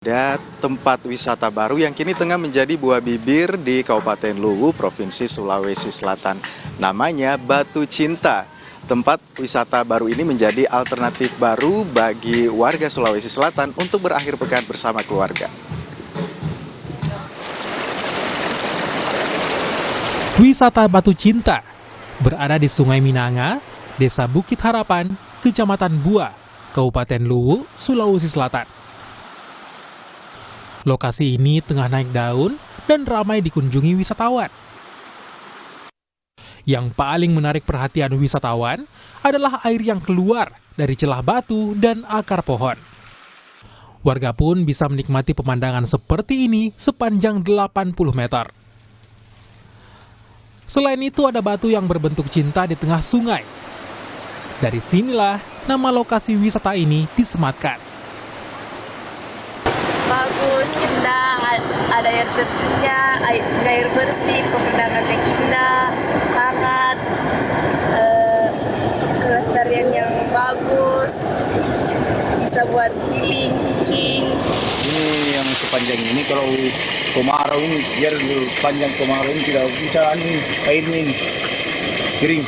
Ada tempat wisata baru yang kini tengah menjadi buah bibir di Kabupaten Luwu, Provinsi Sulawesi Selatan. Namanya Batu Cinta. Tempat wisata baru ini menjadi alternatif baru bagi warga Sulawesi Selatan untuk berakhir pekan bersama keluarga. Wisata Batu Cinta berada di Sungai Minanga, Desa Bukit Harapan, Kecamatan Bua, Kabupaten Luwu, Sulawesi Selatan. Lokasi ini tengah naik daun dan ramai dikunjungi wisatawan. Yang paling menarik perhatian wisatawan adalah air yang keluar dari celah batu dan akar pohon. Warga pun bisa menikmati pemandangan seperti ini sepanjang 80 meter. Selain itu ada batu yang berbentuk cinta di tengah sungai. Dari sinilah nama lokasi wisata ini disematkan. Bagus, indah, ada air terjunnya, air bersih, pemandangan yang indah, hangat, kelestarian yang bagus, bisa buat healing, hiking. Ini yang sepanjang ini kalau kemarau ini, biar panjang kemarau ini tidak bisa airnya ini kering.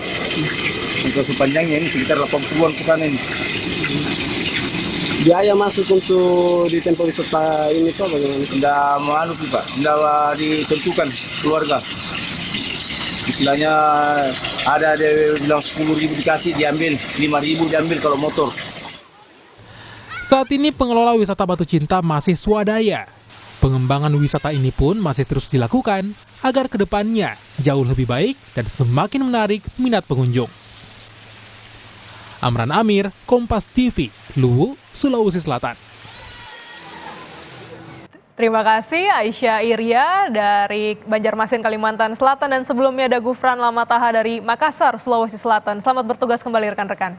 Untuk sepanjangnya ini sekitar 80-an ke sana ini. Biaya masuk untuk di tempat wisata ini Pak bagaimana? Tidak malu Pak, tidak ditentukan keluarga. Istilahnya ada bilang 10.000 dikasih diambil, 5.000 diambil kalau motor. Saat ini pengelola wisata Batu Cinta masih swadaya. Pengembangan wisata ini pun masih terus dilakukan agar kedepannya jauh lebih baik dan semakin menarik minat pengunjung. Amran Amir, Kompas TV, Luwu, Sulawesi Selatan. Terima kasih Aisyah Iria dari Banjarmasin, Kalimantan Selatan, dan sebelumnya ada Gufran Lamataha dari Makassar, Sulawesi Selatan. Selamat bertugas kembali rekan-rekan.